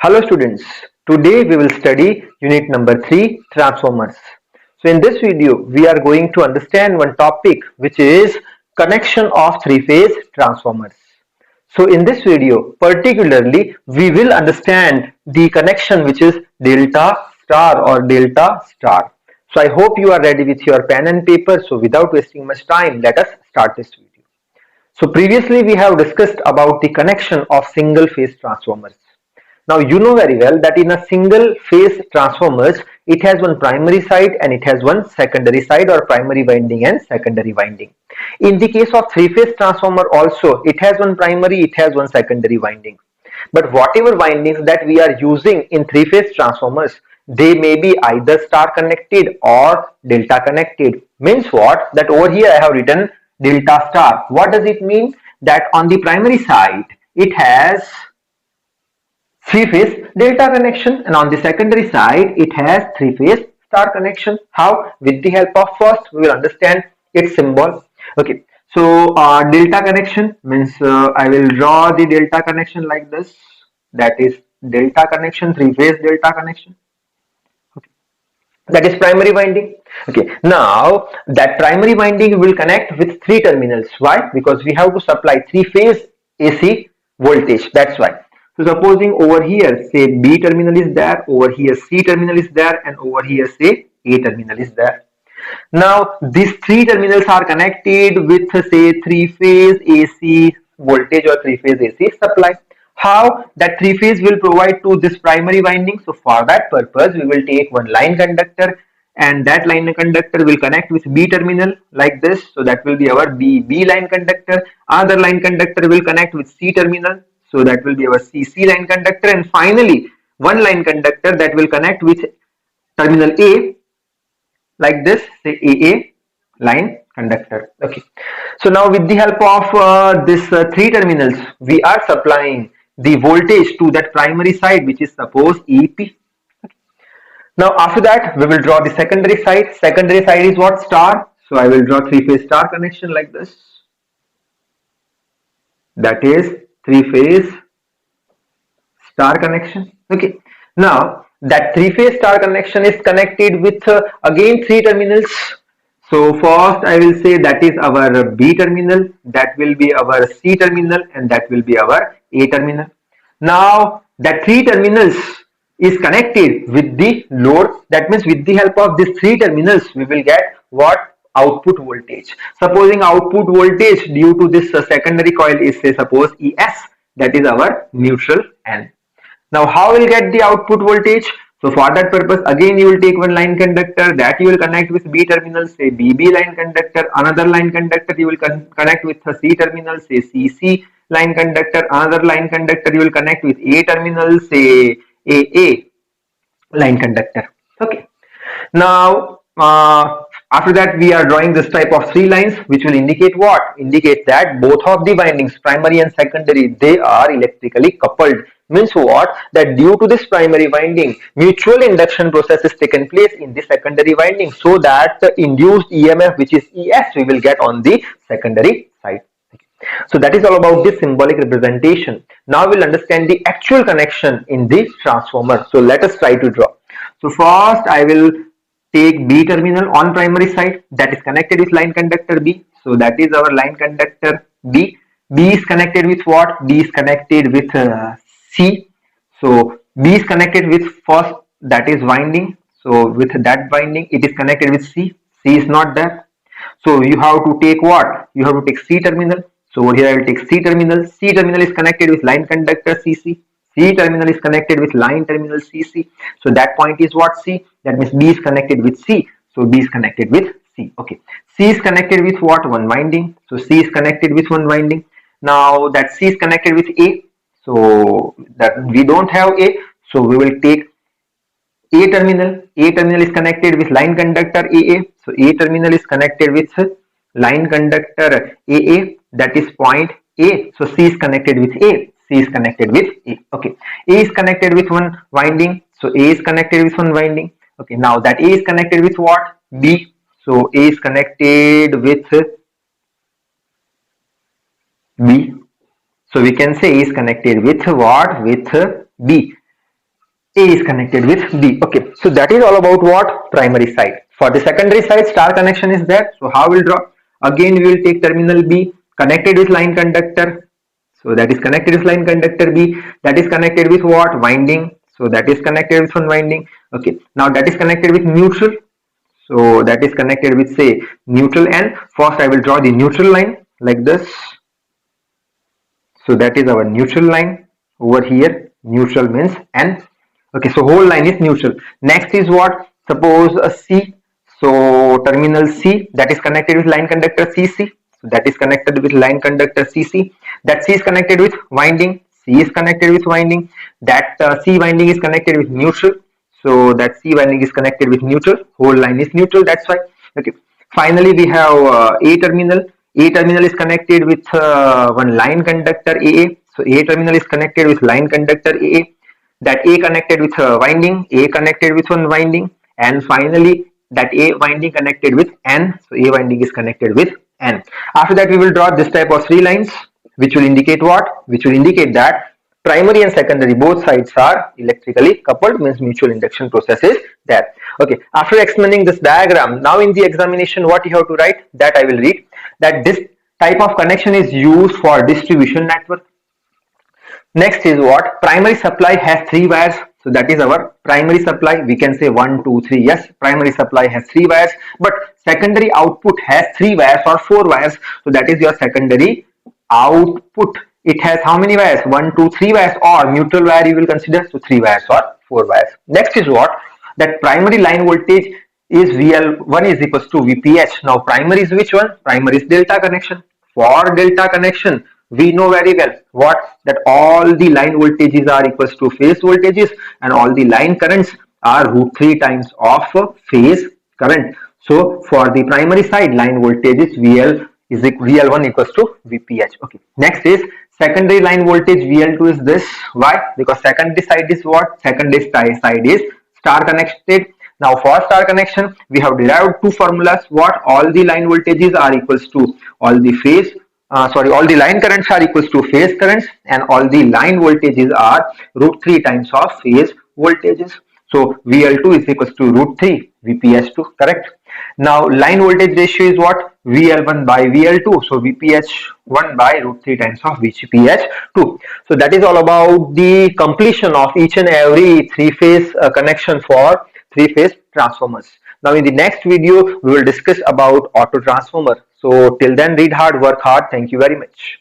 Hello students, today we will study unit number 3 transformers. So in this video we are going to understand one topic which is connection of three-phase transformers. So in this video particularly we will understand the connection which is delta star or delta star. So I hope you are ready with your pen and paper. So without wasting much time, let us start this video. So previously we have discussed about the connection of single phase transformers. Now you know very well that in a single phase transformers it has one primary side and it has one secondary side or primary winding and secondary winding. In the case of three phase transformer also it has one primary, it has one secondary winding. But whatever windings that we are using in three phase transformers, they may be either star connected or delta connected. Means what? That over here I have written delta star. What does it mean? That on the primary side it has three-phase delta connection and on the secondary side it has three-phase star connection. How? With the help of first we will understand its symbol. Okay, so delta connection means I will draw the delta connection like this. That is delta connection, three-phase delta connection. Okay. That is primary winding. Okay, now that primary winding will connect with three terminals. Why? Because we have to supply three-phase AC voltage. That's why. So supposing over here say B terminal is there, over here C terminal is there, and over here say A terminal is there. Now these three terminals are connected with say three-phase AC voltage or three-phase AC supply. How? That three-phase will provide to this primary winding. So for that purpose we will take one line conductor and that line conductor will connect with B terminal like this. So that will be our B line conductor. Other line conductor will connect with C terminal. So that will be our CC line conductor, and finally one line conductor that will connect with terminal A like this, say AA line conductor. Okay. So now with the help of this three terminals, we are supplying the voltage to that primary side, which is suppose EP. Okay. Now after that we will draw the secondary side. Secondary side is what? Star. So I will draw three-phase star connection like this. That is three-phase star connection. Okay, now that three-phase star connection is connected with again three terminals. So first I will say that is our B terminal, that will be our C terminal, and that will be our A terminal. Now that three terminals is connected with the load. That means with the help of these three terminals we will get what? Output voltage. Supposing output voltage due to this secondary coil is say suppose ES, that is our neutral N. Now how will get the output voltage? So for that purpose again you will take one line conductor that you will connect with B terminal, say BB line conductor. Another line conductor you will connect with the C terminal, say CC line conductor. Another line conductor you will connect with A terminal, say AA line conductor. Okay. Now after that we are drawing this type of three lines which will indicate what? Indicate that both of the windings, primary and secondary, they are electrically coupled. Means what? That due to this primary winding, mutual induction process is taken place in the secondary winding, so that the induced EMF, which is ES, we will get on the secondary side. So that is all about this symbolic representation. Now we'll understand the actual connection in the transformer. So let us try to draw. So first I will take B terminal on primary side that is connected with line conductor B. So that is our line conductor B. B is connected with what? B is connected with C. So B is connected with first, that is winding. So with that winding it is connected with C. C is not there. So you have to take what? You have to take C terminal. So over here I will take C terminal. C terminal is connected with line conductor CC. C terminal is connected with line terminal CC. So that point is what? C. That means B is connected with C. So B is connected with C. Okay. C is connected with what? One winding. So C is connected with one winding. Now that C is connected with A. So that we don't have A. So we will take A terminal. A terminal is connected with line conductor AA. So A terminal is connected with line conductor AA. That is point A. So C is connected with A. C is connected with A. Okay. A is connected with one winding. So A is connected with one winding. Okay. Now that A is connected with what? B. So A is connected with B. So we can say A is connected with what? With B. A is connected with B. Okay, so that is all about what? Primary side. For the secondary side, star connection is there. So how we'll draw? Again, we will take terminal B connected with line conductor. So that is connected with line conductor B. That is connected with what? Winding. So that is connected with one winding. Okay, now that is connected with neutral. So that is connected with, say, neutral N. First, I will draw the neutral line like this. So that is our neutral line over here. Neutral means N. Okay, so whole line is neutral. Next is what? Suppose a C. So terminal C that is connected with line conductor CC. So that is connected with line conductor CC. That C is connected with winding. C is connected with winding. That C winding is connected with neutral. So that C winding is connected with neutral. Whole line is neutral. That's why. Okay. Finally, we have A terminal. A terminal is connected with one line conductor AA. So A terminal is connected with line conductor AA. That A connected with winding, A connected with one winding, and finally that A winding connected with N. So A winding is connected with N. After that, we will draw this type of three lines, which will indicate what? Which will indicate that primary and secondary both sides are electrically coupled, means mutual induction process is there. Okay, after explaining this diagram, now in the examination what you have to write, that I will read, that this type of connection is used for distribution network. Next is what? Primary supply has three wires. So that is our primary supply. We can say 1, 2, 3. Yes, primary supply has three wires, but secondary output has three wires or four wires. So that is your secondary output. It has how many wires? 1, 2, 3 wires, or neutral wire you will consider. So 3 wires or 4 wires. Next is what? That primary line voltage is VL1 is equals to VPH. Now primary is which one? Primary is delta connection. For delta connection, we know very well what? That all the line voltages are equals to phase voltages, and all the line currents are √3 times of phase current. So for the primary side, line voltage is VL1 equals to VPH. Okay. Next is secondary line voltage. VL2 is this. Why? Because secondary side is what? Secondary side is star connected. Now for star connection, we have derived two formulas. What? All the line voltages are equals to all the phase all the line currents are equals to phase currents, and all the line voltages are √3 times of phase voltages. So VL2 is equals to √3 VPH2, correct? Now line voltage ratio is what? VL1 by VL2. So VPH1 by √3 times of VPH2. So that is all about the completion of each and every three-phase connection for three-phase transformers. Now in the next video, we will discuss about auto transformer. So till then, read hard, work hard. Thank you very much.